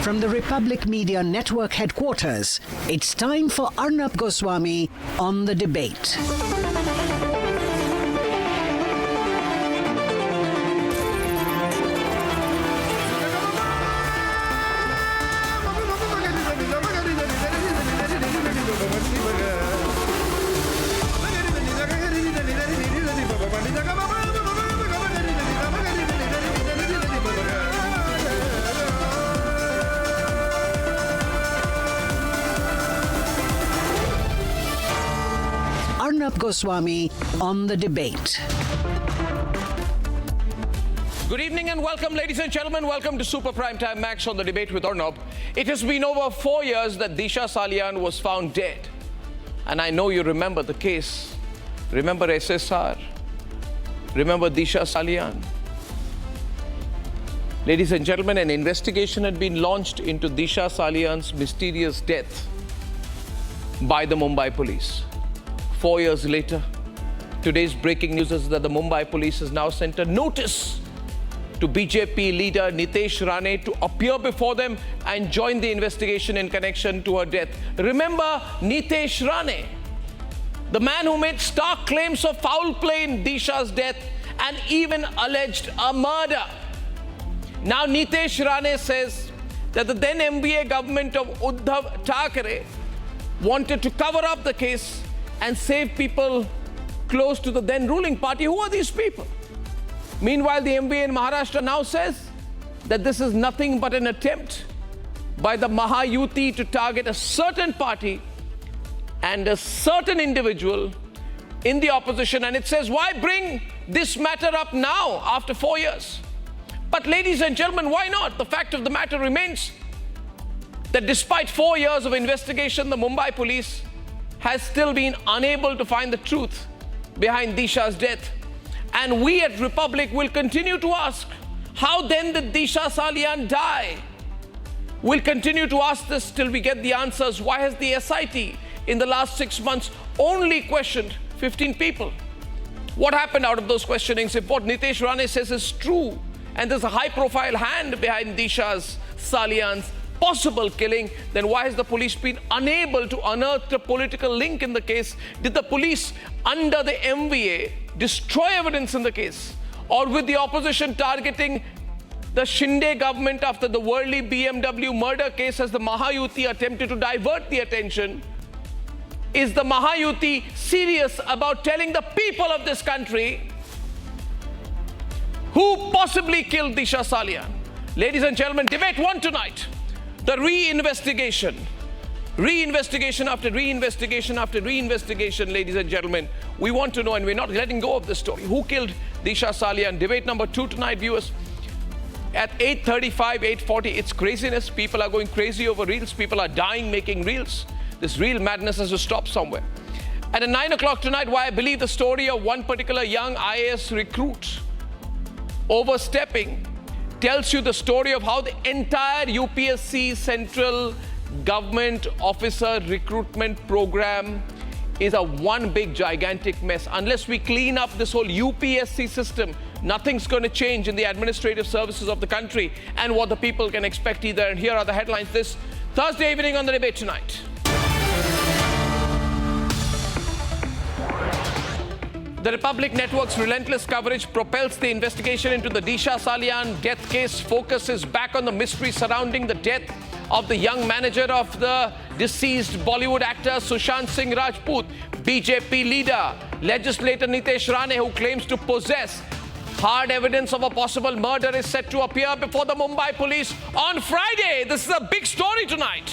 From the Republic Media Network headquarters, it's time for Arnab Goswami on The Debate. Arnab Goswami on The Debate. Good evening and welcome, ladies and gentlemen. Welcome to Super Prime Time Max on The Debate with Arnab. It has been over 4 years that Disha Salian was found dead. And I know you remember the case. Remember SSR? Remember Disha Salian? Ladies and gentlemen, an investigation had been launched into Disha Salian's mysterious death by the Mumbai police. 4 years later, today's breaking news is that the Mumbai police has now sent a notice to BJP leader Nitesh Rane to appear before them and join the investigation in connection to her death. Remember Nitesh Rane, the man who made stark claims of foul play in Disha's death and even alleged a murder. Now Nitesh Rane says that the then MBA government of Uddhav Thackeray wanted to cover up the case and save people close to the then ruling party. Who are these people? Meanwhile, the MBA in Maharashtra now says that this is nothing but an attempt by the Mahayuti to target a certain party and a certain individual in the opposition. And it says, why bring this matter up now after 4 years? But ladies and gentlemen, why not? The fact of the matter remains that despite 4 years of investigation, the Mumbai police has still been unable to find the truth behind Disha's death. And we at Republic will continue to ask, how then did Disha Salian die? We'll continue to ask this till we get the answers. Why has the SIT in the last 6 months only questioned 15 people? What happened out of those questionings? If what Nitesh Rane says is true, and there's a high-profile hand behind Disha Salian's possible killing, then why has the police been unable to unearth a political link in the case? Did the police under the MVA destroy evidence in the case? Or with the opposition targeting the Shinde government after the Worli BMW murder case, has the Mahayuti attempted to divert the attention? Is the Mahayuti serious about telling the people of this country who possibly killed Disha Salian? Ladies and gentlemen, debate one tonight. The reinvestigation after reinvestigation after reinvestigation, ladies and gentlemen. We want to know, and we're not letting go of this story. Who killed Disha Salian? Debate number 2 tonight, viewers. At 8:35, 8:40, it's craziness. People are going crazy over reels. People are dying making reels. This reel madness has to stop somewhere. And at 9 o'clock tonight, why I believe the story of one particular young IAS recruit overstepping tells you the story of how the entire UPSC central government officer recruitment program is a one big gigantic mess. Unless we clean up this whole UPSC system, nothing's going to change in the administrative services of the country and what the people can expect either. And here are the headlines this Thursday evening on The Debate tonight. The Republic Network's relentless coverage propels the investigation into the Disha Salian death case. Focus is back on the mystery surrounding the death of the young manager of the deceased Bollywood actor Sushant Singh Rajput. BJP leader, legislator Nitesh Rane, who claims to possess hard evidence of a possible murder, is set to appear before the Mumbai police on Friday. This is a big story tonight.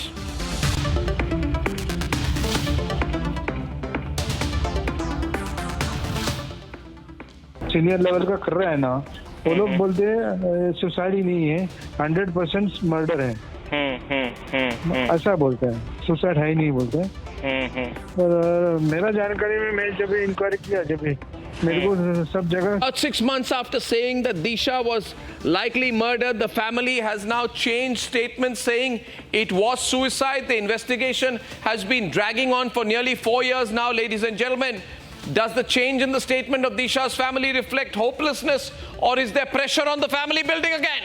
Senior level का कर रहा है ना, वो लोग बोलते हैं suicide ही नहीं है, 100% मर्डर है, ऐसा बोलते हैं, सुसाइड है ही नहीं बोलते हैं। और मेरा जानकारी में मैं जब इंक्वायरी किया, जब मेरे को सब जगह। About 6 months after saying that Disha was likely murdered, the family has now changed statements saying it was suicide. The investigation has been dragging on for nearly 4 years now, ladies and gentlemen. Does the change in the statement of Disha's family reflect hopelessness, or is there pressure on the family building again?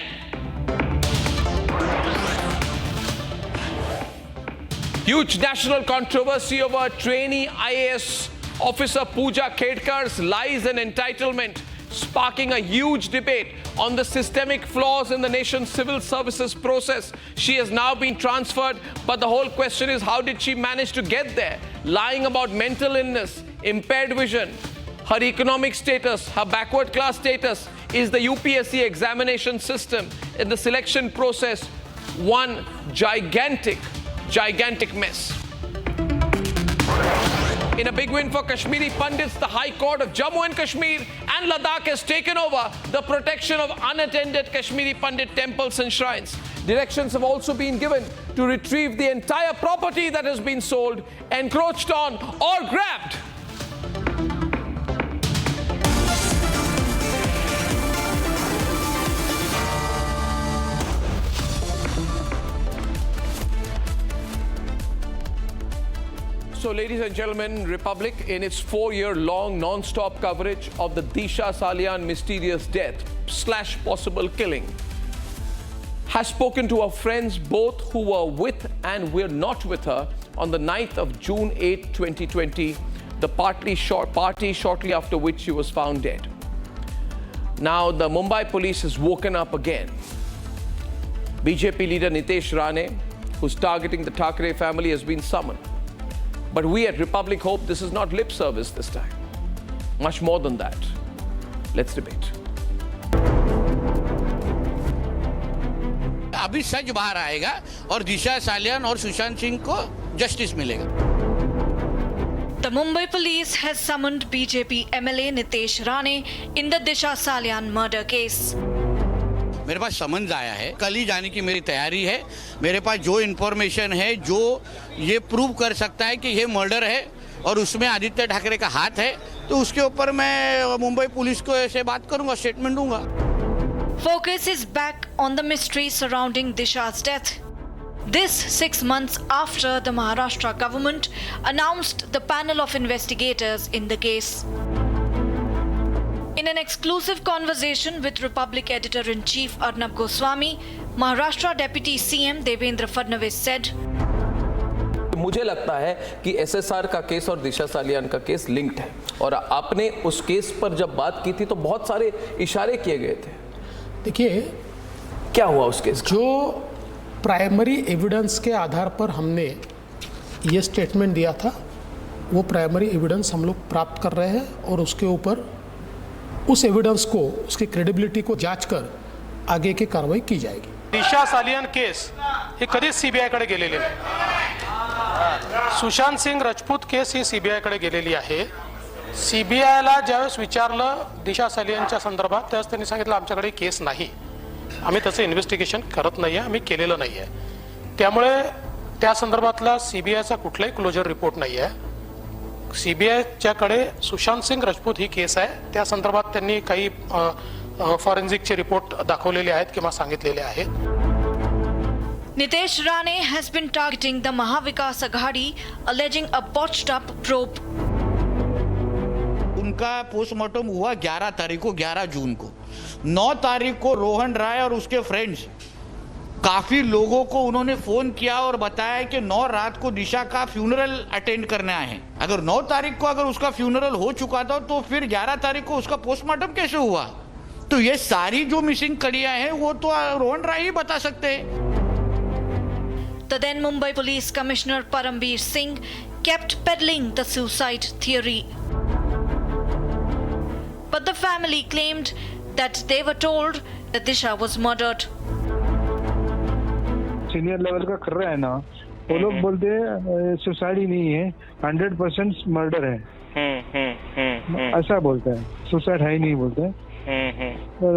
Huge national controversy over trainee IAS officer Pooja Khedkar's lies and entitlement, sparking a huge debate on the systemic flaws in the nation's civil services process. She has now been transferred, but the whole question is, how did she manage to get there? Lying about mental illness, impaired vision, her economic status, her backward class status. Is the UPSC examination system in the selection process one gigantic mess? In a big win for Kashmiri Pandits, the High Court of Jammu and Kashmir and Ladakh has taken over the protection of unattended Kashmiri Pandit temples and shrines. Directions have also been given to retrieve the entire property that has been sold, encroached on, or grabbed. So, ladies and gentlemen, Republic, in its 4-year-long non-stop coverage of the Disha Salian mysterious death / possible killing, has spoken to her friends, both who were with and were not with her, on the 9th of June 8, 2020, the party shortly after which she was found dead. Now, the Mumbai police has woken up again. BJP leader Nitesh Rane, who's targeting the Thackeray family, has been summoned. But we at Republic hope this is not lip service this time. Much more than that. Let's debate. अभी सच बाहर आएगा और दिशा सालियान और सुशांत सिंह को justice मिलेगा. The Mumbai police has summoned BJP MLA Nitesh Rane in the Disha Salian murder case. मेरे पास summons आया है, कल ही जाने की मेरी तैयारी है. मेरे पास जो इन्फॉर्मेशन है, जो ये प्रूव कर सकता है कि ये मर्डर है और उसमें आदित्य ठाकरे का हाथ है, तो उसके ऊपर मैं मुंबई पुलिस को ऐसे बात करूंगा, स्टेटमेंट दूंगा. Focus is back on the mystery surrounding Disha's death. This 6 months after the Maharashtra government announced the panel of investigators in the case. In an exclusive conversation with Republic Editor-in-Chief Arnab Goswami, Maharashtra Deputy CM Devendra Fadnavis said, मुझे लगता है कि SSR का case और दिशा सालियान का case linked है और आपने उस केस पर जब बात की थी तो बहुत सारे इशारे किए गए थे. देखिए क्या हुआ उस केस? जो प्राइमरी एविडेंस के आधार पर हमने ये स्टेटमेंट दिया था, वो प्राइमरी एविडेंस हम लोग प्राप्त कर रहे हैं और उसके ऊपर उस एविडेंस को, उसकी क्रेडिबिलिटी को जांच कर आगे की कार्रवाई की जाएगी. दिशा सालियन केस हे कधीच सीबीआयकडे गेलेले नाही. सुशांत सिंग राजपूत केस ही सीबीआयकडे गेलेली आहे. सीबीआयला ज्यावेळेस विचारलं दिशा सालियनच्या संदर्भात, त्यावेळेस त्यांनी सांगितलं आमच्याकडे केस नाही, आम्ही त्याचं इन्व्हेस्टिगेशन करत नाही आहे, आम्ही केलेलं नाही आहे. त्यामुळे त्या संदर्भातला सीबीआयचा कुठलाही क्लोजर रिपोर्ट नाही आहे. सीबीआयच्याकडे सुशांत सिंग राजपूत ही केस आहे, त्या संदर्भात त्यांनी काही फॉरेन्सिकचे रिपोर्ट दाखवलेले आहेत किंवा सांगितलेले आहेत. Nitesh Rane has been targeting the Mahavikas Aghadi, alleging a botched up probe. उनका पोस्टमार्टम हुआ 11 तारीख को, 11 जून को. 9 तारीख को रोहन राय और उसके फ्रेंड्स, काफी लोगों को उन्होंने फोन किया और बताया कि 9 रात को दिशा का फ्यूनरल अटेंड करने आए हैं. अगर 9 तारीख को अगर उसका फ्यूनरल हो चुका था तो फिर 11 तारीख को उसका पोस्टमार्टम कैसे हुआ? तो ये सारी जो मिसिंग कड़ियां हैं वो तो रोहन राय ही बता सकते हैं. The then Mumbai Police Commissioner Parambir Singh kept peddling the suicide theory. But the family claimed that they were told that Disha was murdered. Senior level का कर रहा है ना, वो लोग बोलते हैं सुसाइड ही नहीं है, 100% मर्डर है. ऐसा बोलते हैं, सुसाइड है ही नहीं बोलते हैं. और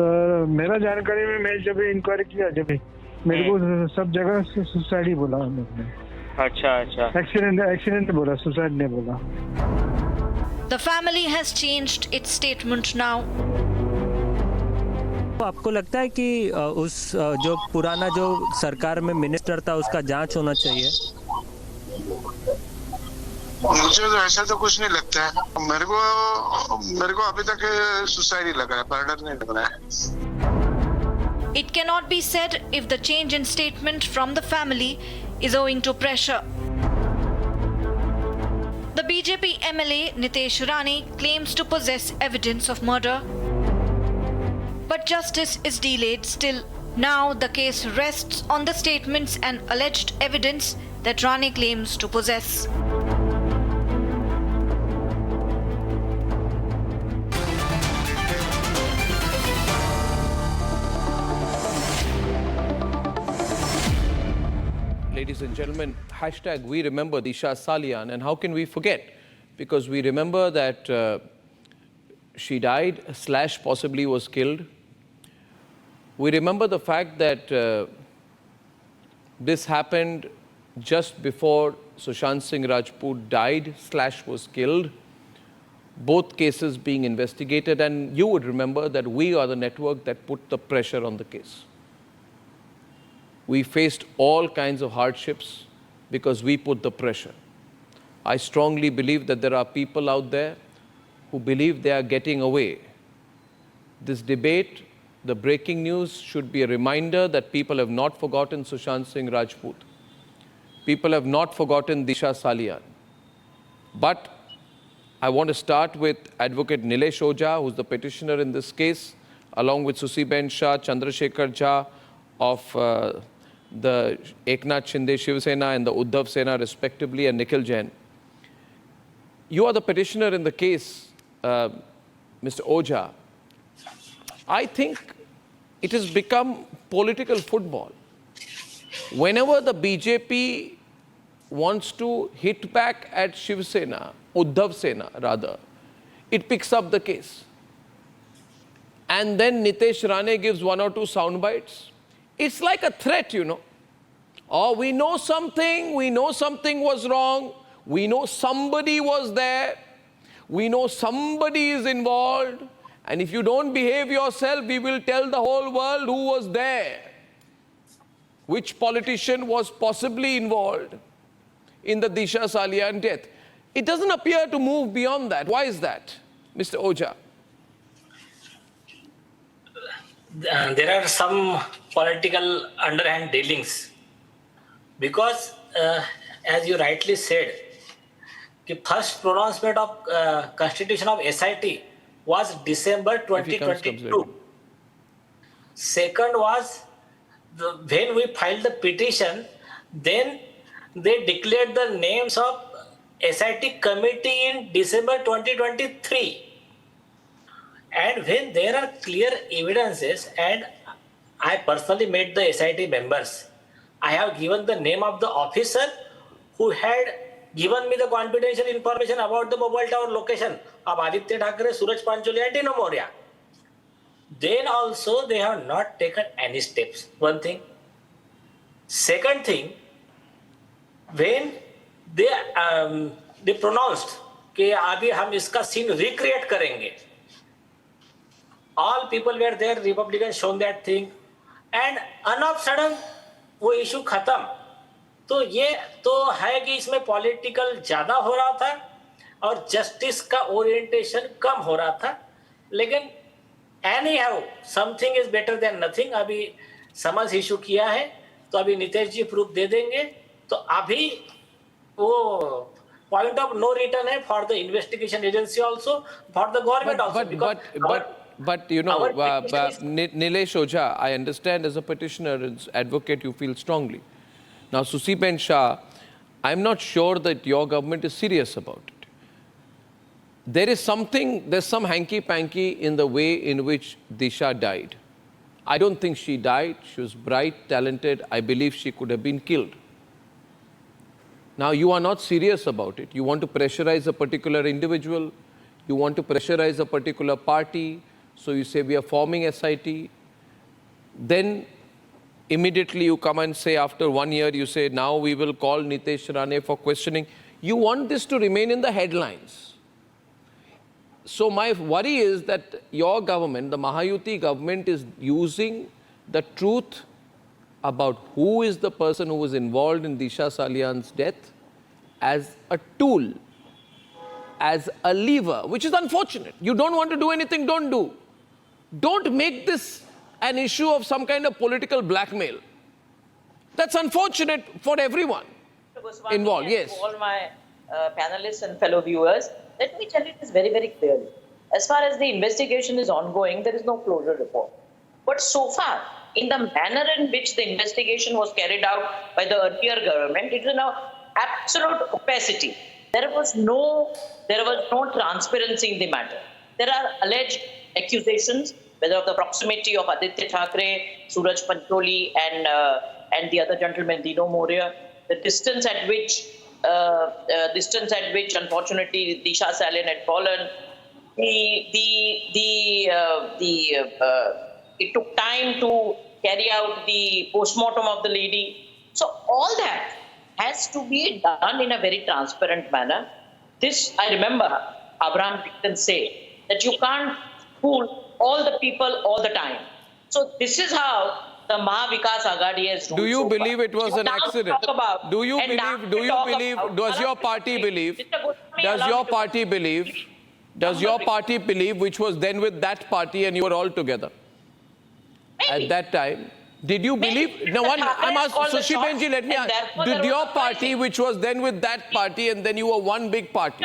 मेरा जानकारी में मैं जब इंक्वायरी किया, जब मेरे को सब जगह सुसाइड ही बोला उन्होंने. अच्छा. एक्सीडेंट बोला, सुसाइड नहीं बोला. The family has changed its statement now. आपको लगता है कि उस जो पुराना जो सरकार में मिनिस्टर था उसका जांच होना चाहिए? मुझे तो ऐसा तो कुछ नहीं लगता है. मेरे को अभी तक सुसाइड ही लगा है, मर्डर नहीं लग रहा है. It cannot be said if the change in statement from the family is owing to pressure. The BJP MLA Nitesh Rane claims to possess evidence of murder. But justice is delayed still. Now the case rests on the statements and alleged evidence that Rane claims to possess. Ladies and gentlemen, hashtag we remember Disha Salian, and how can we forget? Because we remember that she died / possibly was killed. We remember the fact that this happened just before Sushant Singh Rajput died / was killed. Both cases being investigated, and you would remember that we are the network that put the pressure on the case. We faced all kinds of hardships because we put the pressure. I strongly believe that there are people out there who believe they are getting away. This debate, the breaking news, should be a reminder that people have not forgotten Sushant Singh Rajput. People have not forgotten Disha Salian. But I want to start with Advocate Nilesh Ojha, who's the petitioner in this case, along with Susiben Shah, Chandrasekhar Jha of the Eknath Shinde Shiv Sena and the Uddhav Sena respectively, and Nikhil Jain. You are the petitioner in the case, Mr. Ojha. I think it has become political football. Whenever the BJP wants to hit back at Shiv Sena, Uddhav Sena rather, it picks up the case. And then Nitesh Rane gives 1 or 2 sound bites. It's like a threat, you know. Oh, we know something was wrong, we know somebody was there, we know somebody is involved, and if you don't behave yourself, we will tell the whole world who was there, which politician was possibly involved in the Disha Salian death. It doesn't appear to move beyond that. Why is that, Mr. Ojha? There are some political underhand dealings because, as you rightly said, the first pronouncement of constitution of SIT was December 2022. Second was when we filed the petition, then they declared the names of SIT committee in December 2023. And when there are clear evidences, and I personally met the SIT members, I have given the name of the officer who had given me the confidential information about the mobile tower location of Aditya Thackeray, Suraj Pancholi and Tino Moria. Then also they have not taken any steps. One thing. Second thing, when they pronounced कि अभी हम इसका scene recreate करेंगे, all people were there, Republicans shown that thing, and enough sudden वो issue खत्म. तो ये तो है कि इसमें पॉलिटिकल ज्यादा हो रहा था और जस्टिस का ओरिएंटेशन कम हो रहा था, लेकिन anyhow something is better than nothing. अभी समझ इशू किया है तो अभी नितेश जी प्रूफ दे देंगे, तो अभी वो पॉइंट ऑफ नो रिटर्न है for the investigation agency also, for the government also. But you know, Nilesh Ojha, I understand as a petitioner, as advocate, you feel strongly. Now, Susiben Shah, I'm not sure that your government is serious about it. There's some hanky-panky in the way in which Disha died. I don't think she died. She was bright, talented. I believe she could have been killed. Now, you are not serious about it. You want to pressurize a particular individual. You want to pressurize a particular party. So you say, we are forming SIT. Then immediately you come and say, after 1 year, you say, now we will call Nitesh Rane for questioning. You want this to remain in the headlines. So my worry is that your government, the Mahayuti government, is using the truth about who is the person who was involved in Disha Salian's death as a tool, as a lever, which is unfortunate. You don't want to do anything, don't do. Don't make this an issue of some kind of political blackmail. That's unfortunate for everyone involved. Yes. All my panelists and fellow viewers, let me tell you this very, very clearly. As far as the investigation is ongoing, there is no closure report. But so far, in the manner in which the investigation was carried out by the earlier government, it is now absolute opacity. There was no transparency in the matter. There are alleged accusations, whether of the proximity of Aditya Thackeray, Suraj Pancholi, and the other gentleman, Dino Moria, the distance at which, unfortunately, Disha Salian had fallen. It took time to carry out the postmortem of the lady. So all that has to be done in a very transparent manner. This, I remember Abraham Lincoln say that you can't fool all the people all the time. So this is how the Mahavikas Aghadi has ruled. Do you so believe far. it was So an now accident? Do you believe, does your party believe, which was then with that party and you were all together? Maybe. At that time, did you believe? No one. I'm asking Sushi Benji. Let me ask. Did your party, which was then with that party, and then you were one big party?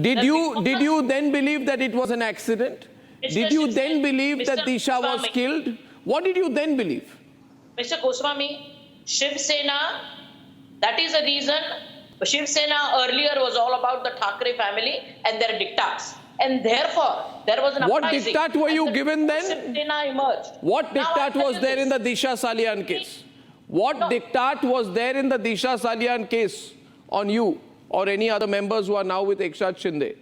Did you then believe that it was an accident? Did you then believe that Disha was killed? What did you then believe? Mr. Goswami, Shiv Sena, that is the reason. Shiv Sena earlier was all about the Thackeray family and their diktats. And therefore, there was an What uprising. diktat were you given then? Shiv Sena emerged. What diktat was there in the Disha Salian case? What diktat was there in the Disha Salian case on you or any other members who are now with Ekshad Shinde?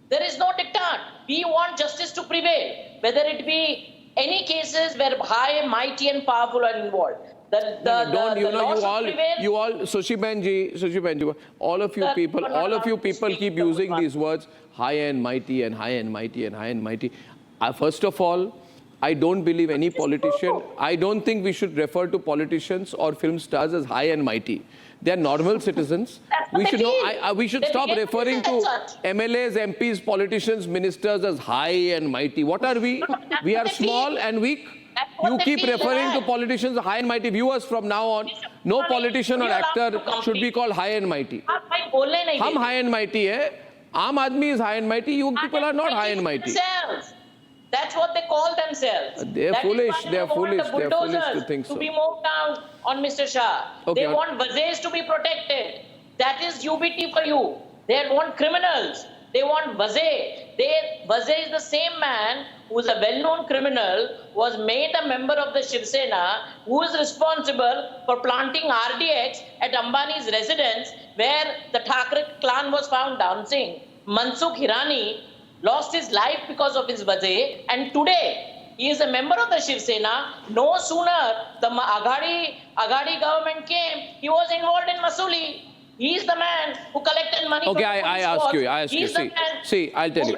There is no diktat. We want justice to prevail, whether it be any cases where high, mighty and powerful are involved. You all, Sushi Benji, all of you people keep using these words, high and mighty and high and mighty and high and mighty. First of all, I don't believe any politician, I don't think we should refer to politicians or film stars as high and mighty. They are normal citizens. We should stop referring to MLAs, MPs, politicians, ministers as high and mighty. What are we? We are small and weak. You keep referring to politicians as high and mighty. Viewers, from now on, no politician or actor should be called high and mighty. Hum high and mighty hai. Aam Aadmi is high and mighty. You people are not high and mighty. That's what they call themselves. They are foolish. They are foolish. They are foolish to think so. To be moved down on Mr. Shah. Okay, they want Vazees to be protected. That is UBT for you. They want criminals. They want Vazee. Vazee is the same man who is a well-known criminal, was made a member of the Shiv Sena, who is responsible for planting RDX at Ambani's residence, where the Thackeray clan was found dancing. Mansukh Hirani lost his life because of his Vazee, and today he is a member of the Shiv Sena. No sooner the Aghadi government came, he was involved in Masuli. He is the man who collected money. Okay, I ask you. See, I'll tell you.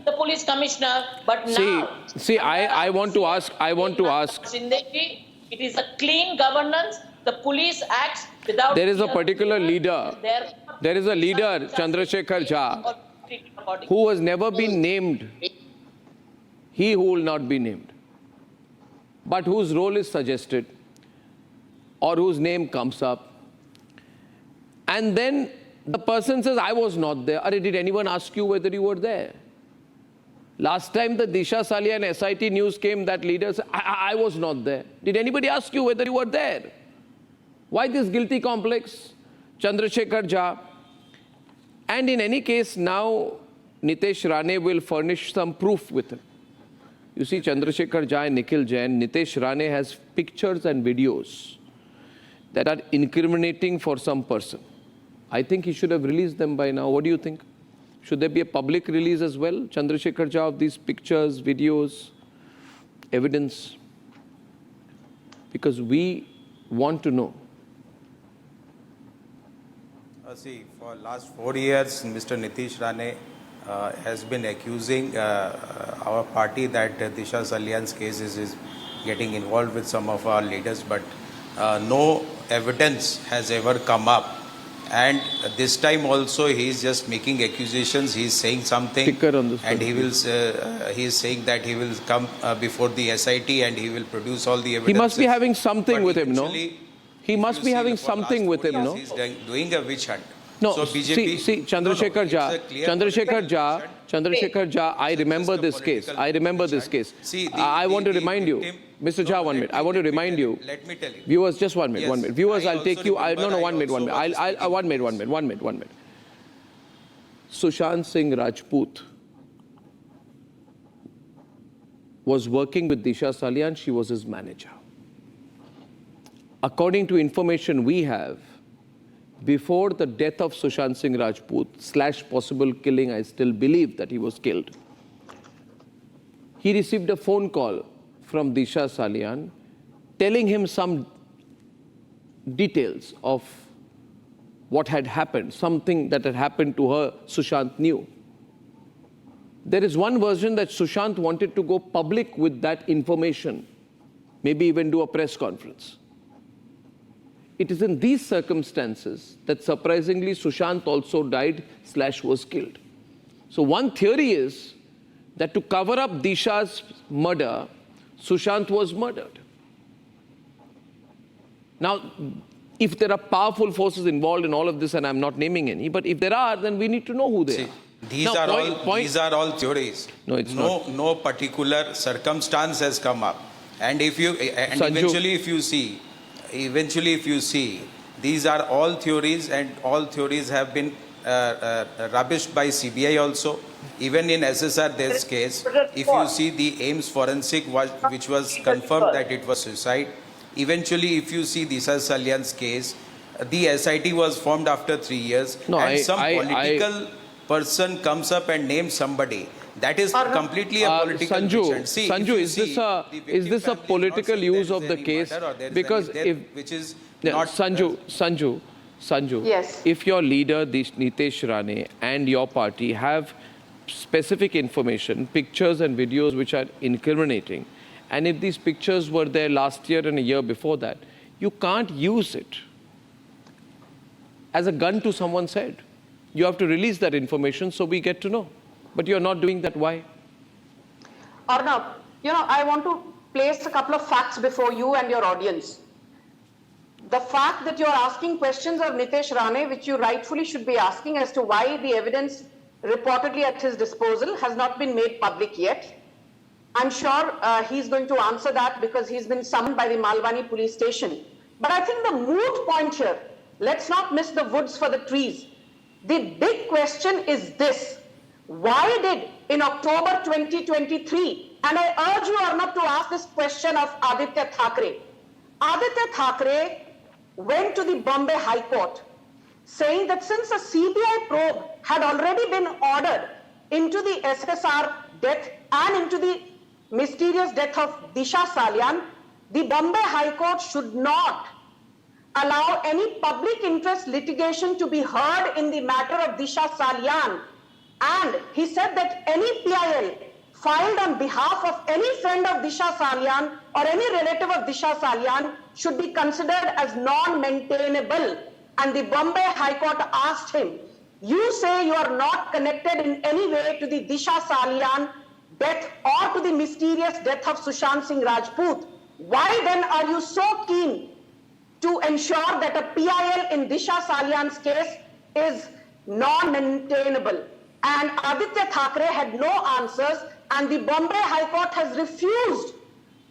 The police commissioner, but I want to ask. Sindhi, it is a clean governance. The police acts without. There is a particular leader. There is a leader, Chandrasekhar Jha, who has never been named. He who will not be named, but whose role is suggested, or whose name comes up. And then the person says, I was not there. Did anyone ask you whether you were there? Last time the Disha Salian SIT news came, that leader said, I was not there. Did anybody ask you whether you were there? Why this guilty complex? Chandrasekhar Jha. And in any case, now Nitesh Rane will furnish some proof with him. You see, Chandrasekhar Jha and Nikhil Jain, Nitesh Rane has pictures and videos that are incriminating for some person. I think he should have released them by now. What do you think? Should there be a public release as well, Chandrasekhar Jha, of these pictures, videos, evidence? Because we want to know. See, for last 4 years, Mr. Nitesh Rane has been accusing our party that Disha Salian's case is getting involved with some of our leaders, but no evidence has ever come up. And this time also he is just making accusations. He is saying something, and he is saying that he will come before the SIT and he will produce all the evidence. He must be having something with him, no? He must be having something with him, no? He is doing a witch hunt. No, So BJP, see, Chandrasekhar Jha, I remember this case. I remember this case. See, I want to remind you, Mr. Jha, 1 minute. I want to remind you. Let me tell you. Viewers, just 1 minute, Yes, 1 minute. Viewers, I'll take you. remember, 1 minute, 1 minute. I'll 1 minute. Sushant Singh Rajput was working with Disha Salian. She was his manager. According to information we have, before the death of Sushant Singh Rajput / possible killing, I still believe that he was killed, he received a phone call from Disha Salian telling him some details of what had happened, something that had happened to her, Sushant knew. There is one version that Sushant wanted to go public with that information, maybe even do a press conference. It is in these circumstances that surprisingly Sushant also died / was killed. So one theory is that to cover up Disha's murder, Sushant was murdered. Now, if there are powerful forces involved in all of this, and I'm not naming any, but if there are, then we need to know who they are. These Now, these are all theories. No, it's not. No particular circumstance has come up. And if you eventually if you see, these are all theories, and all theories have been rubbished by CBI also. Even in SSR, this case, if you see the AIMS forensic, which was confirmed that it was suicide. Eventually, if you see Disha Salian's case, the SIT was formed after 3 years, some political person comes up and names somebody. That is completely a political Sanju, is this a political use of the case? Because Sanju, yes. If your leader, Nitesh Rane, and your party have specific information, pictures and videos which are incriminating, and if these pictures were there last year and a year before that, you can't use it as a gun to someone's head. You have to release that information so we get to know. But you're not doing that. Why? Arnab, I want to place a couple of facts before you and your audience. The fact that you're asking questions of Nitesh Rane, which you rightfully should be asking as to why the evidence reportedly at his disposal has not been made public yet. I'm sure he's going to answer that because he's been summoned by the Malwani police station. But I think the moot point here, let's not miss the woods for the trees. The big question is this. Why did, in October 2023, and I urge you, Arnab, to ask this question of Aditya Thackeray. Aditya Thackeray went to the Bombay High Court saying that since a CBI probe had already been ordered into the SSR death and into the mysterious death of Disha Salian, the Bombay High Court should not allow any public interest litigation to be heard in the matter of Disha Salian. And he said that any PIL filed on behalf of any friend of Disha Salian or any relative of Disha Salian should be considered as non-maintainable. And the Bombay High Court asked him, you say you are not connected in any way to the Disha Salian death or to the mysterious death of Sushant Singh Rajput. Why then are you so keen to ensure that a PIL in Disha Salian's case is non-maintainable? And Aditya Thackeray had no answers, and the Bombay High Court has refused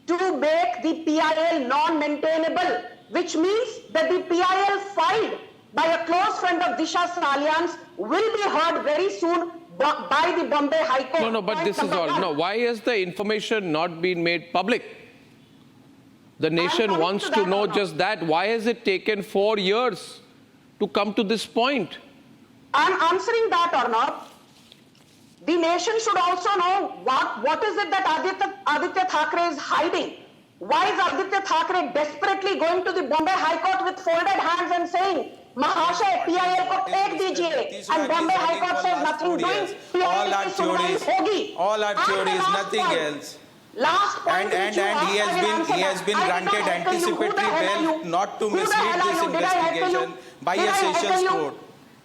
to make the PIL non-maintainable, which means that the PIL filed by a close friend of Disha Salian's will be heard very soon by the Bombay High Court. No, but this is all. No, why has the information not been made public? The nation wants to know just that. Why has it taken 4 years to come to this point? I'm answering that, Arnab. The nation should also know what is it that Aditya Thackeray is hiding. Why is Aditya Thackeray desperately going to the Bombay High Court with folded hands and saying, Mahashay, PIL ko take dijiye, and Bombay High Court says nothing doing. All our theories, nothing else. Last point, and he has been granted anticipatory bail not to mislead this investigation by a sessions court.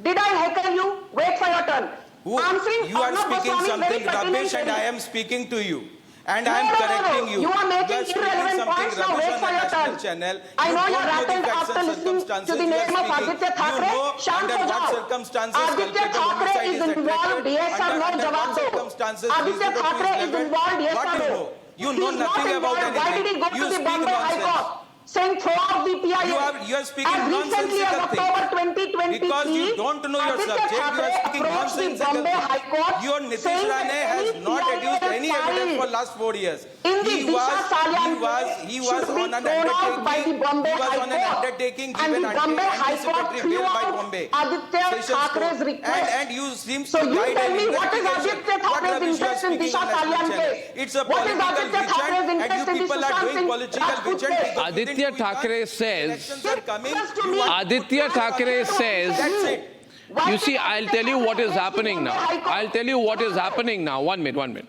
Did I heckle you? Wait for your turn. You are speaking something rubbish and I am speaking to you. And I am correcting you. You are making speaking irrelevant something points now. rubbish Wait on for the your national turn. channel. I know You you're don't know the rattled facts after and listening circumstances. to the You are name of speaking. Aditya Thackeray. You know Shant under ho what jao. circumstances Aditya culpable Thackeray homicide is is involved. attracted. Yes or no? Under Jawab what do. circumstances Aditya reasonable Thackeray is is leveled? involved. Yes What or do you no? know? You know He's not nothing about involved. Why did he anything. go You to the speak Bombay High nonsense. Court? Saying throw out the PIL. You are speaking as recently as nonsensical things. October 2023, Because you don't know your Aditya subject, you Thackeray are speaking approached the nonsensical Bombay things. High Court Your Nitesh saying that Rane has any not PIL adduced any evidence for filed last 4 years. in the Disha Salian He case was should be on an thrown out by the undertaking. Bombay He was High on an Court. undertaking And given the Bombay High Court anticipatory threw bail by out Bombay Aditya Sessions Thackeray's Court. request. And you seem So to you guide tell an me what is investigation. Aditya What Thackeray's rubbish you are interest in speaking Disha on national Salian channel. case? It's a What is political Aditya Thackeray's vision and interest you in the people are Sushant doing Singh political Rajput vision. case? because within Aditya 2 Thackeray months, says, elections are coming. Just to You me. are- Aditya Thackeray says, That's it. Why you see, did I'll Aditya tell you what is Thackeray happening go to now. the High Court? I'll tell you what is happening now. 1 minute.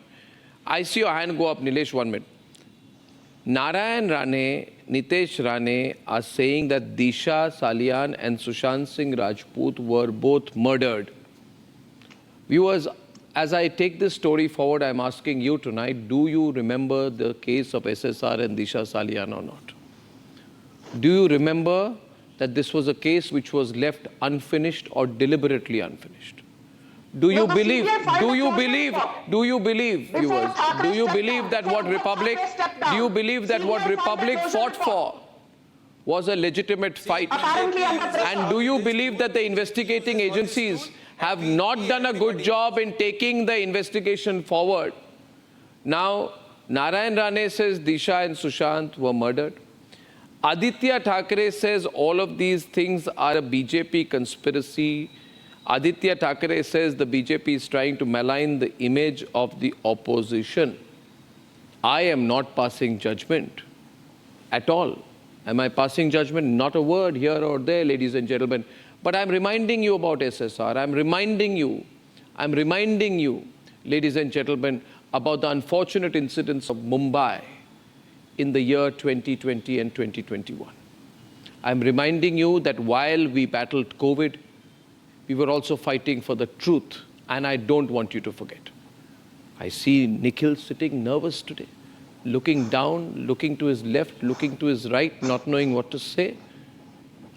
I see your hand go up, Nilesh, 1 minute. Narayan Rane, Nitesh Rane are saying that Disha Salian and Sushant Singh Rajput were both murdered. Viewers, as I take this story forward, I'm asking you tonight, do you remember the case of SSR and Disha Salian or not? Do you remember that this was a case which was left unfinished or deliberately unfinished? Do you believe, viewers, do you believe that what Republic fought for was a legitimate fight? And do you believe that the investigating agencies have not done a good job in taking the investigation forward? Now, Narayan Rane says Disha and Sushant were murdered. Aditya Thackeray says all of these things are a BJP conspiracy. Aditya Thackeray says the BJP is trying to malign the image of the opposition. I am not passing judgment at all. Am I passing judgment? Not a word here or there, ladies and gentlemen. But I'm reminding you about SSR. I'm reminding you, ladies and gentlemen, about the unfortunate incidents of Mumbai in the year 2020 and 2021. I'm reminding you that while we battled COVID, we were also fighting for the truth, and I don't want you to forget. I see Nikhil sitting nervous today, looking down, looking to his left, looking to his right, not knowing what to say.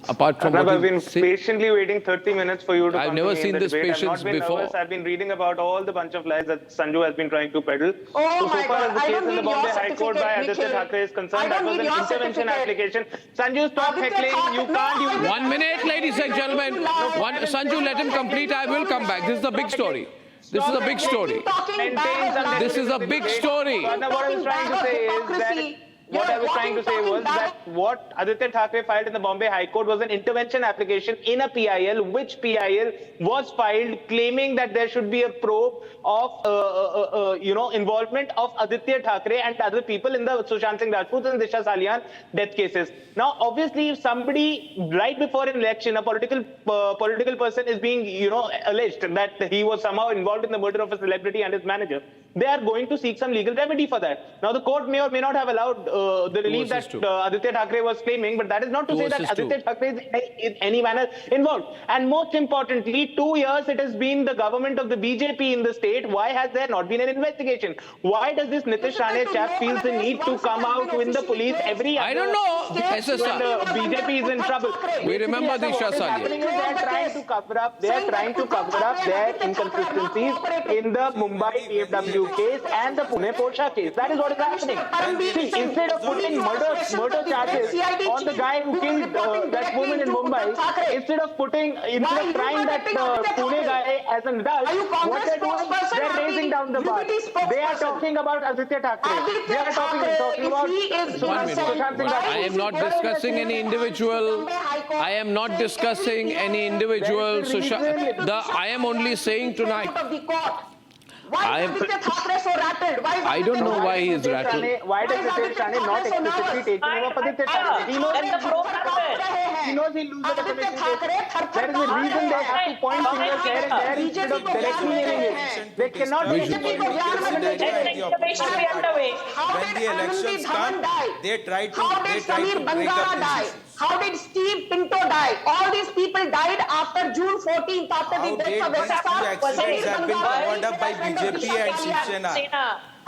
Apart from I've been patiently waiting 30 minutes for you to I've never seen this patience I've not been before. nervous. I've been reading about all the bunch of lies that Sanju has been trying to peddle. Oh so far as the case in the Bombay High Court by Aditya Thackeray is concerned, that was an intervention application. Sanju, stop heckling. You can't use 1 minute, ladies and gentlemen. Sanju, let him complete. I will come back. This is a big story. This is a big story. This is a big story. What I was trying to say is that what Aditya Thackeray filed in the Bombay High Court was an intervention application in a PIL, which PIL was filed claiming that there should be a probe of, involvement of Aditya Thackeray and other people in the Sushant Singh Rajput and Disha Salian death cases. Now, obviously, if somebody right before an election, a political person is being, alleged that he was somehow involved in the murder of a celebrity and his manager, they are going to seek some legal remedy for that. Now, the court may or may not have allowed the relief that Aditya Thackeray was claiming, but that is not to say that Aditya Thackeray is in any manner involved. And most importantly, 2 years it has been the government of the BJP in the state. Why has there not been an investigation? Why does this Nitesh Rane chap feel the need to come out with the police every I don't know. when the BJP is in trouble? We remember Disha Salian. They are trying to cover up their inconsistencies in the Mumbai PFW case and the Pune Porsche case. That is what is happening. See, instead of putting murder charges on the guy who killed that woman in Mumbai, instead of trying that Pune guy as an adult, what they're doing, they're raising down the bar. They are talking about Aditya Thackeray. They are talking about Sushant Singh Rajput. I am not discussing any individual. I am not discussing any individual. I am only saying tonight. Why is Aditya Thackeray so rattled? I don't know why he is rattled. Why does Nitesh Rane not explicitly take the name of Aditya Thackeray? He knows he'll lose the defamation case. There is a reason they have to point fingers here and there instead of directly naming it. They cannot When the elections come, they try to break up the How did Steve Pinto die? All these people died after June 14th, after the death of accidents have been covered up by BJP and Shiv Sena.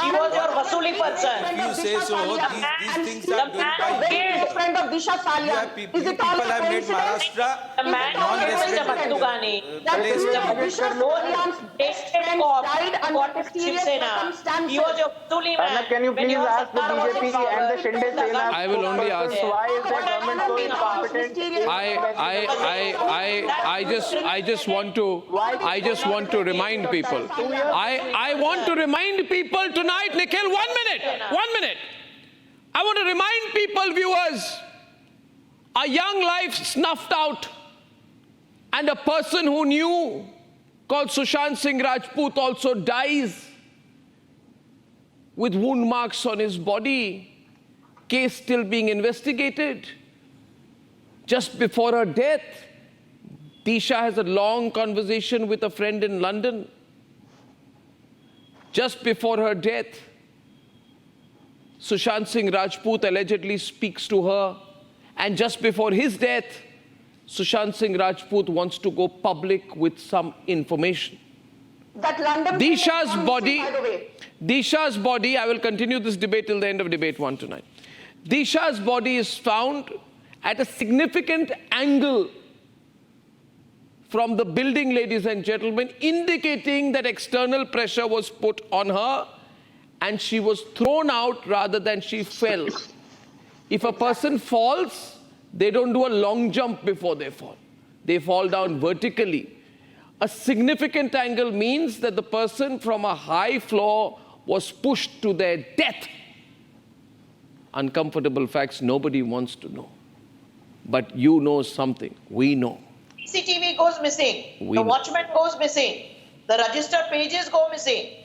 He was your Vasuli person. If you say so, these things The are done man by who killed friend of Disha Salian. you people have made Maharashtra the man who killed Mr. Bhattugani. Disha Salian's best friend died under mysterious circumstances. He was your Vasuli man. Arnab, can you please ask the BJP and the Shinde Sena I will only ask. why is their government so incompetent? I just want to remind people. I want to remind people tonight, Nikhil, 1 minute. I want to remind people, viewers, a young life snuffed out, and a person who knew, called Sushant Singh Rajput, also dies with wound marks on his body, case still being investigated. Just before her death, Disha has a long conversation with a friend in London. Just before her death, Sushant Singh Rajput allegedly speaks to her, and just before his death, Sushant Singh Rajput wants to go public with some information. That London Disha's body, I will continue this debate till the end of debate 1 tonight. Disha's body is found at a significant angle from the building, ladies and gentlemen, indicating that external pressure was put on her and she was thrown out rather than she fell. If a person falls, they don't do a long jump before they fall. They fall down vertically. A significant angle means that the person from a high floor was pushed to their death. Uncomfortable facts nobody wants to know. But you know something. We know. CCTV goes missing. The watchman goes missing. The registered pages go missing.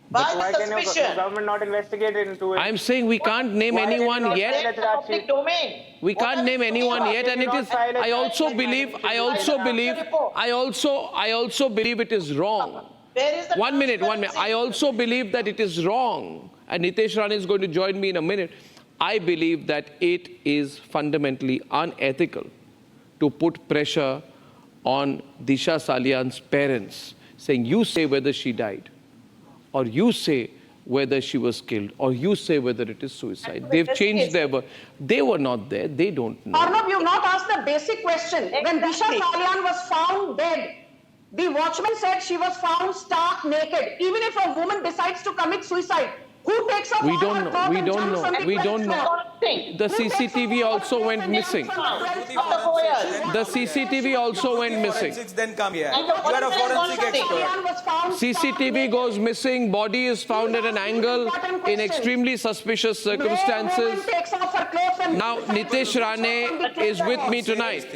Why the suspicion? The government not investigated into it? I'm saying we can't name anyone yet. Public domain. We can't name anyone yet, and it is. I also believe it is wrong. Where is the 1 minute. I also believe that it is wrong, and Nitesh Rana is going to join me in a minute. I believe that it is fundamentally unethical to put pressure on Disha Salian's parents, saying, you say whether she died, or you say whether she was killed, or you say whether it is suicide. They've changed their word. They were not there. They don't know. Arnab, you've not asked the basic question. When Disha Salian was found dead, the watchman said she was found stark naked. Even if a woman decides to commit suicide, who takes up We don't know. We don't know. We don't know. The CCTV also went missing. The CCTV also went missing. Then come here. You are a forensic expert. CCTV goes missing. Body is found at an angle in extremely suspicious circumstances. Now, Nitesh Rane is with me tonight.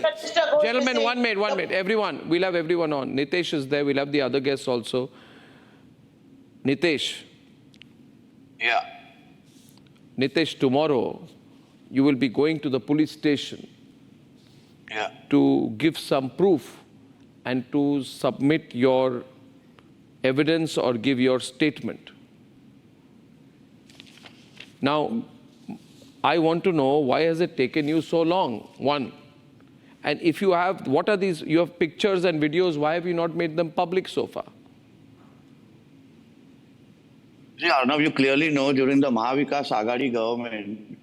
Gentlemen, 1 minute. Everyone, we'll have everyone on. Nitesh is there. We'll have the other guests also. Nitesh. Yeah. Nitesh, tomorrow you will be going to the police station to give some proof and to submit your evidence or give your statement. Now, I want to know, why has it taken you so long? 1. And if you have, what are these? You have pictures and videos. Why have you not made them public so far? See, Arnab, you clearly know during the Mahavikas Aghadi government,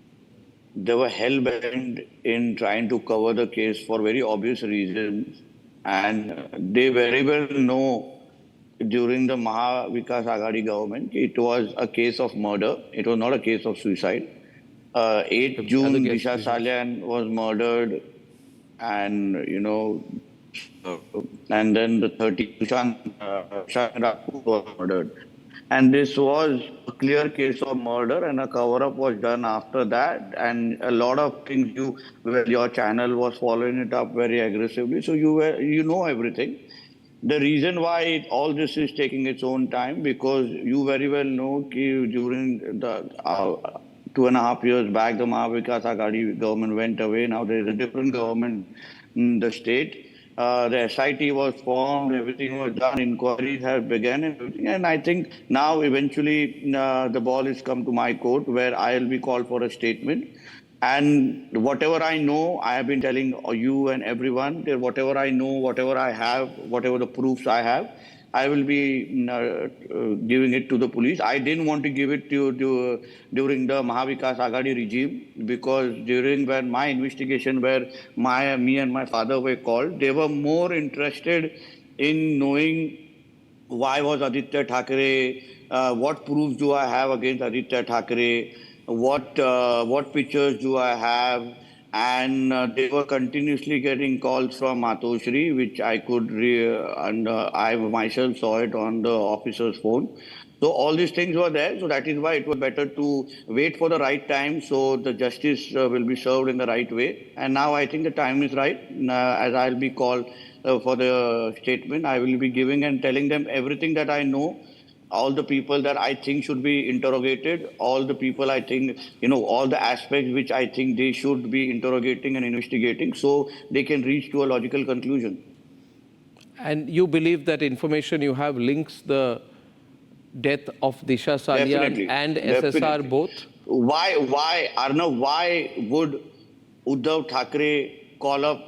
they were hell-bent in trying to cover the case for very obvious reasons. And they very well know during the Mahavikas Aghadi government, it was a case of murder. It was not a case of suicide. 8 June, Disha Salian was murdered. And, and then the 30th, Sushant Rajput was murdered. And this was a clear case of murder, and a cover-up was done after that. And a lot of things your channel was following it up very aggressively. So you know everything. The reason why all this is taking its own time, because you very well know during the 2.5 years back, the Mahavikas Aghadi government went away. Now there is a different government in the state. The SIT was formed, everything was done, inquiries have begun, and I think now eventually the ball has come to my court, where I will be called for a statement. And whatever I know, I have been telling you and everyone that whatever I know, whatever I have, whatever the proofs I have, I will be giving it to the police. I didn't want to give it to during the Mahavikas Aghadi regime, because when my investigation, where me and my father were called, they were more interested in knowing why was Aditya Thackeray, what proofs do I have against Aditya Thackeray, what pictures do I have, and they were continuously getting calls from Matoshri, which I could, and I myself saw it on the officer's phone. So all these things were there. So that is why it was better to wait for the right time, so the justice will be served in the right way. And now I think the time is right. As I'll be called for the statement, I will be giving and telling them everything that I know, all the people that I think should be interrogated, all the people I think, all the aspects which I think they should be interrogating and investigating, so they can reach to a logical conclusion. And you believe that information you have links the death of Disha Salian Definitely. and SSR both? Why, Arnab, why would Uddhav Thackeray call up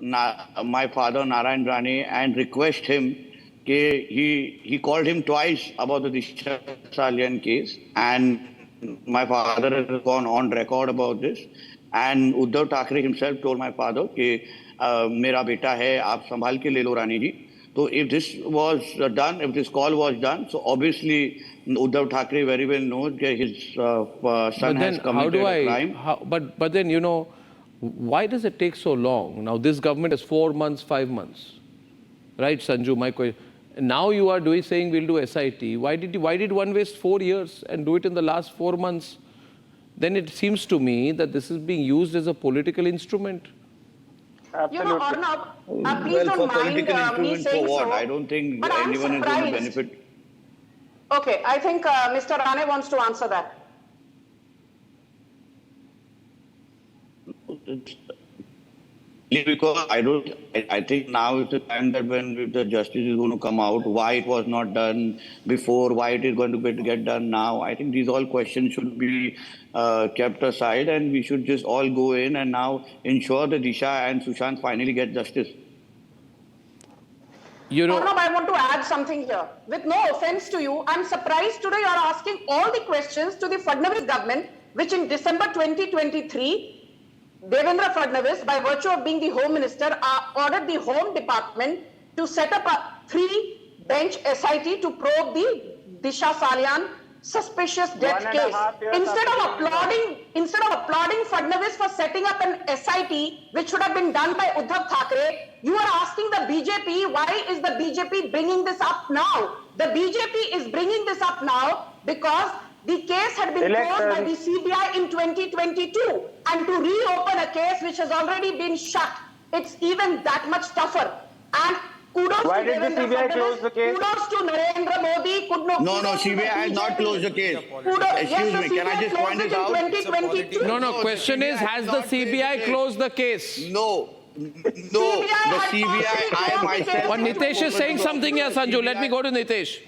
my father Narayan Rane and request him? He called him twice about the Disha Salian case, and my father has gone on record about this. And Uddhav Thackeray himself told my father कि मेरा बेटा है, आप संभाल के ले लो रानी जी. So if this was done, if this call was done, so obviously Uddhav Thackeray very well knows that his son has committed a crime. But then, why does it take so long? Now this government is 4 months, 5 months. Right, Sanju, my question. Now you are saying we'll do SIT. Why did one waste 4 years and do it in the last 4 months? Then it seems to me that this is being used as a political instrument. Absolutely. Arnab, please don't for political mind me instrument saying for what? so. I don't think but anyone is going to benefit. Okay, I think Mr. Rane wants to answer that. Because I think now is the time that when the justice is going to come out, why it was not done before, why it is going to get done now. I think these all questions should be kept aside, and we should just all go in and now ensure that Disha and Sushant finally get justice. Arnab, I want to add something here. With no offense to you, I'm surprised today you are asking all the questions to the Fadnavis government, which in December 2023, Devendra Fadnavis, by virtue of being the Home Minister, ordered the Home Department to set up a 3-bench SIT to probe the Disha Salian suspicious death case. Instead of applauding Fadnavis for setting up an SIT, which should have been done by Uddhav Thackeray, you are asking the BJP, why is the BJP bringing this up now? The BJP is bringing this up now because the case had been closed by the CBI in 2022, and to reopen a case which has already been shut, it's even that much tougher. And kudos Why to did the CBI close the case? Kudos to Narendra Modi. No, CBI has not closed the case. Excuse me, can I just point this out? 2022. No, question is, has the CBI closed the case? No, the CBI, I myself... But Nitesh is saying something here, Sanju. Let me go to Nitesh.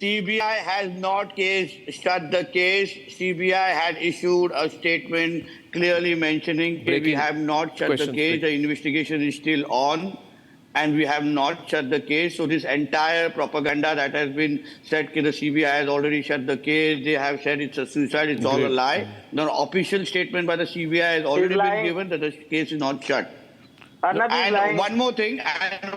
CBI has not shut the case. CBI had issued a statement clearly mentioning that we have not shut the case. The investigation is still on, and we have not shut the case. So this entire propaganda that has been said that the CBI has already shut the case, they have said it's a suicide, it's all a lie. The official statement by the CBI has already been given that the case is not shut. And one more thing. Yeah,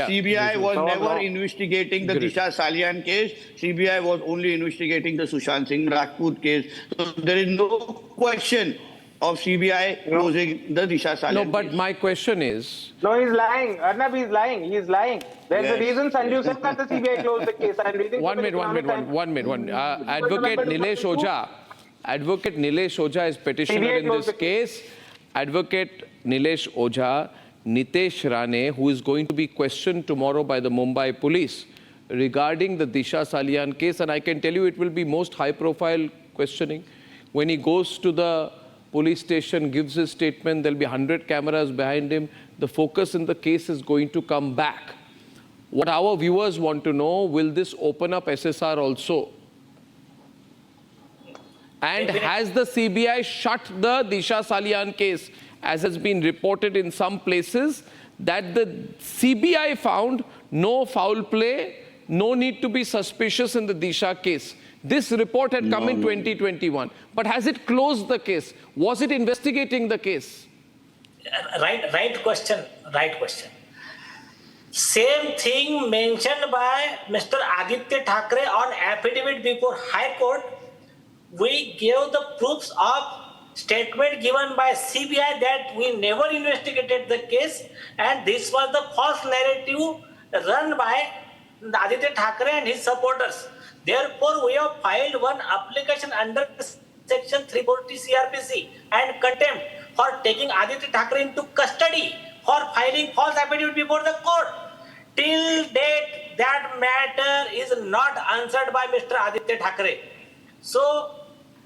CBI was never investigating the Disha Salian case. CBI was only investigating the Sushant Singh Rajput case. So there is no question of CBI closing the Disha Salian No, but case. my question is... No, he's lying. Arnab, he's lying. He's lying. There's a reason Sanju said that the CBI closed the case. I'm reading One minute. Advocate Nilesh Ojha is petitioner in this case. Advocate Nilesh Ojha, Nitesh Rane, who is going to be questioned tomorrow by the Mumbai police regarding the Disha Salian case, and I can tell you it will be most high-profile questioning. When he goes to the police station, gives his statement, there'll be 100 cameras behind him. The focus in the case is going to come back. What our viewers want to know, will this open up SSR also? And has the CBI shut the Disha Salian case, as has been reported in some places, that the CBI found no foul play, no need to be suspicious in the Disha case. This report had come in 2021. But has it closed the case? Was it investigating the case? Right question. Same thing mentioned by Mr. Aditya Thackeray on affidavit before High Court. We gave the proofs of statement given by CBI that we never investigated the case, and this was the false narrative run by Aditya Thackeray and his supporters. Therefore, we have filed one application under Section 340 CRPC and contempt for taking Aditya Thackeray into custody for filing false affidavit before the court. Till date, that matter is not answered by Mr. Aditya Thackeray. So,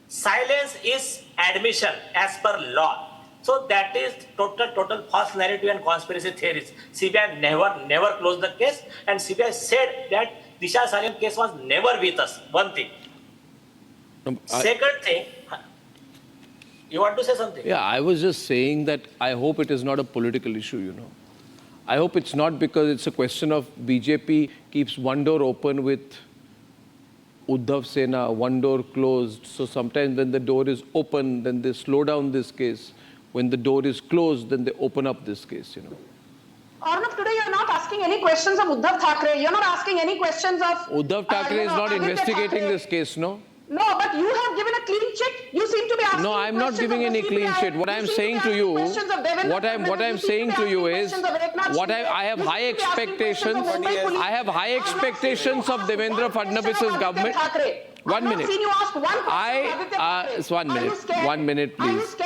silence is admission as per law. So that is total false narrative and conspiracy theories. CBI never closed the case, and CBI said that Disha Salian case was never with us. One thing. Second thing, you want to say something? Yeah, I was just saying that I hope it is not a political issue, you know. I hope it's not because it's a question of BJP keeps one door open with Uddhav Sena, one door closed. So sometimes when the door is open, then they slow down this case. When the door is closed, then they open up this case, you know. Arnab, today you're not asking any questions of Uddhav Thackeray. You're not asking any questions of... Uddhav Thackeray is not investigating this case, no? No, but you have given a clean chit. You seem to be asking. No, I'm not giving any clean chit. What I'm saying to you, what I'm saying to you is, I have high expectations. I have high expectations of Devendra Fadnavis's government. 1 minute. One minute, please.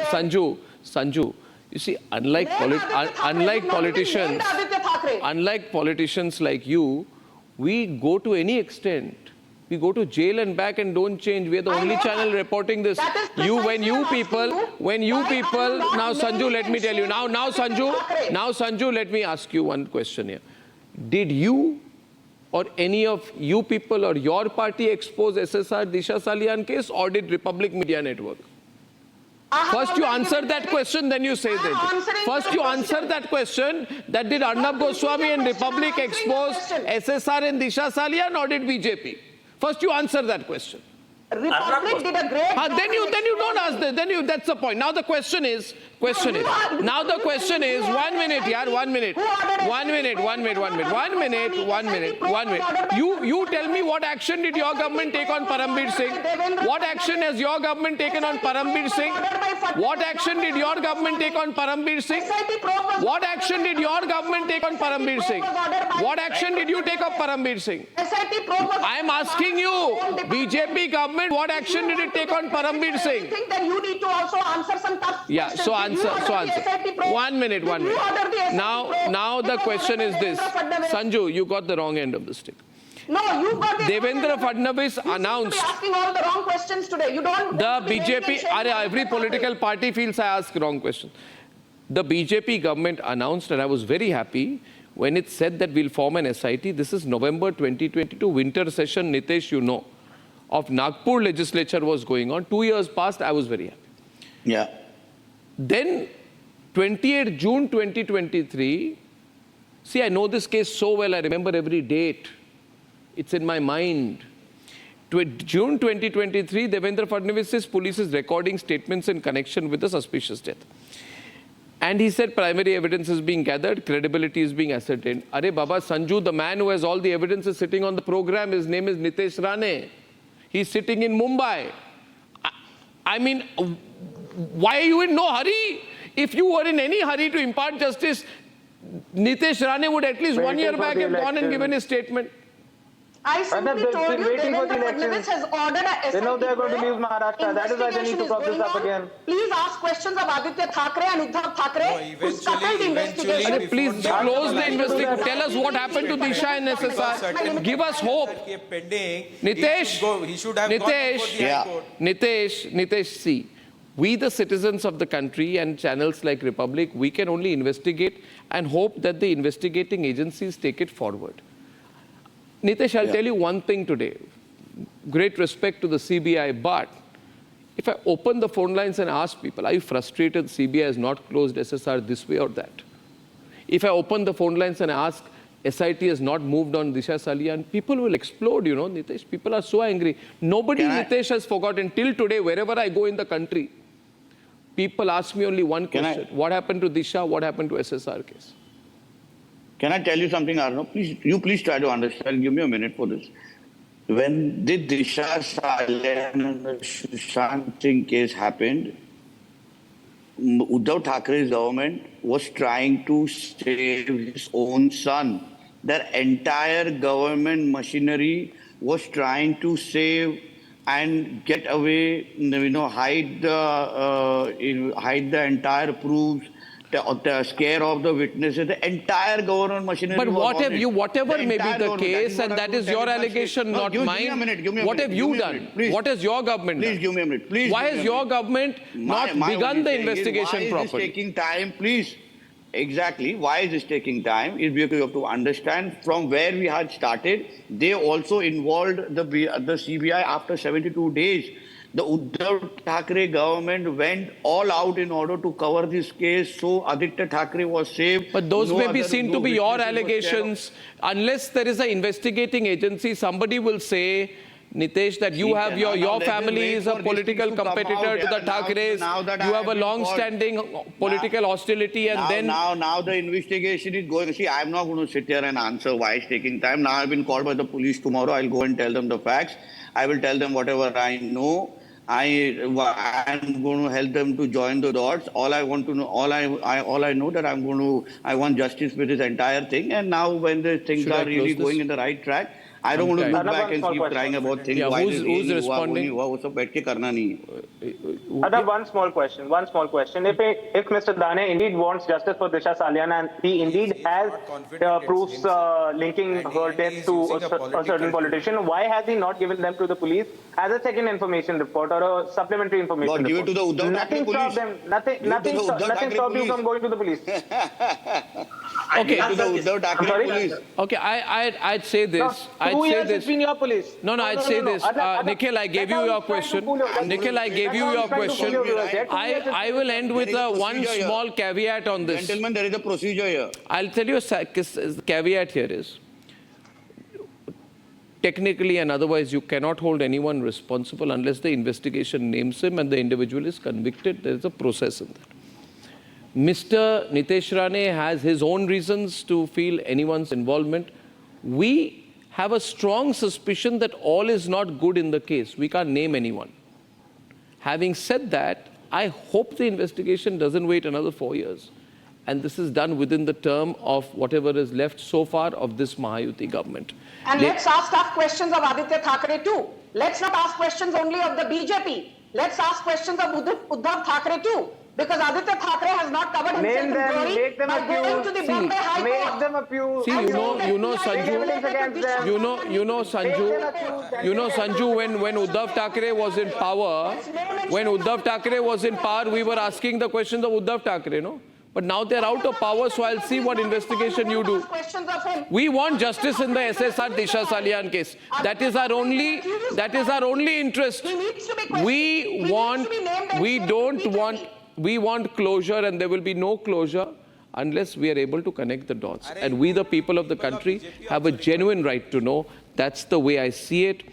Sanju, you see, unlike politicians like you, we go to any extent. We go to jail and back and don't change. We are the only channel reporting this. When you people, now Sanju, let me tell you. Now Sanju, let me ask you one question here. Did you or any of you people or your party expose SSR Disha Salian case, or did Republic Media Network? First you answer that question, then you say that. First you answer that question, that did Arnab Goswami and Republic expose SSR and Disha Salian, or did BJP? First you answer that question. Republic did a great job. Then you don't ask that. That's the point. Now the question is. Now the question is. 1 minute, yaar. 1 minute. 1 minute. You tell me, what action did your government take on Parambir Singh? What action has your government taken on Parambir Singh? What action did your government take on Parambir Singh? What action did your government take on Parambir Singh? What action did you take on Parambir Singh? I am asking you, BJP government, what action did it take on Parambir Singh? I think that you need to also answer some tough questions. So answer. 1 minute. Now the question is this. Sanju, you got the wrong end of the stick. No, you got the Devendra Fadnavis announced. You asking all the wrong questions today. You don't. The BJP, every political party feels I ask wrong questions. The BJP government announced, and I was very happy when it said that we'll form an SIT. This is November 2022, winter session, Nitesh, you know, of Nagpur legislature was going on. 2 years passed, I was very happy. Yeah. Then 28 June 2023, see, I know this case so well, I remember every date. It's in my mind. June 2023, Devendra Fadnavis says police is recording statements in connection with the suspicious death. And he said primary evidence is being gathered, credibility is being ascertained. Arey Baba, Sanju, the man who has all the evidence is sitting on the program. His name is Nitesh Rane. He's sitting in Mumbai. I mean, why are you in no hurry? If you were in any hurry to impart justice, Nitesh Rane would at least 1 year back have gone and given his statement. I simply told you Devendra Fadnavis has ordered a SIT. They know they're going to leave Maharashtra. That is why they need to prop this up again. Please ask questions of Aditya Thackeray and Uddhav Thackeray, who started the investigation. Please close the investigation. Tell us what happened to Disha and SSR. Give us hope. Nitesh, see, we the citizens of the country and channels like Republic, we can only investigate and hope that the investigating agencies take it forward. Nitesh, I'll tell you one thing today. Great respect to the CBI, but if I open the phone lines and ask people, are you frustrated CBI has not closed SSR this way or that? If I open the phone lines and ask, SIT has not moved on Disha Salian, people will explode, you know, Nitesh. People are so angry. Nobody, Nitesh, has forgotten. Till today, wherever I go in the country, people ask me only one question. What happened to Disha? What happened to SSR case? Can I tell you something, Arnab? Please try to understand. Give me a minute for this. When the Disha Salian and the Sushant Singh case happened, Uddhav Thackeray's government was trying to save his own son. Their entire government machinery was trying to save and get away, you know, hide the entire proofs, scare of the witnesses. The entire government machinery. But what have you, whatever may be the case, and that is your allegation, not mine. What have you done? What has your government done? Please give me a minute. Why has your government not begun the investigation properly? Why is this taking time? Please. Exactly. Why is this taking time? Is because you have to understand from where we had started. They also involved the CBI after 72 days. The Uddhav Thackeray government went all out in order to cover this case, so Aditya Thackeray was saved. But those may be seen to be your allegations. Unless there is an investigating agency, somebody will say, Nitesh, that you have your family is a political competitor to the Thackerays. You have a long-standing political hostility, and then now the investigation is going. See, I'm not going to sit here and answer why it's taking time. Now I've been called by the police. Tomorrow I'll go and tell them the facts. I will tell them whatever I know. I'm going to help them to join the dots. All I want to know, all I know that I want justice with this entire thing. And now when the things are really going in the right track, I don't want to look back and keep crying about things. Yeah, who's responding? Another one small question. If Mr. Rane indeed wants justice for Disha Salian and he indeed has proofs linking her death to a certain politician, why has he not given them to the police as a second information report or a supplementary information report? Give it to the Uddhav Nothing stopped them. Nothing stopped you from going to the police. Okay. Okay, I'd say this. No, 2 years it's been your police. No, I'd say this. Nikhil, I gave you your question. I will end with one small caveat on this. Gentlemen, there is a procedure here. I'll tell you the caveat here is, technically and otherwise, you cannot hold anyone responsible unless the investigation names him and the individual is convicted. There is a process in that. Mr. Nitesh Rane has his own reasons to feel anyone's involvement. We have a strong suspicion that all is not good in the case. We can't name anyone. Having said that, I hope the investigation doesn't wait another 4 years. And this is done within the term of whatever is left so far of this Mahayuti government. And let's ask tough questions of Aditya Thackeray too. Let's not ask questions only of the BJP. Let's ask questions of Uddhav Thackeray too. Because Aditya Thackeray has not covered himself in glory by going to the Bombay High Court. Make them accuse. See, Sanju, when Uddhav Thackeray was in power, we were asking the questions of Uddhav Thackeray, no? But now they're out of power, so I'll see what investigation you do. We want justice in the SSR Disha Salian case. That is our only interest. We want closure, and there will be no closure unless we are able to connect the dots. And we, the people of the country, have a genuine right to know. That's the way I see it.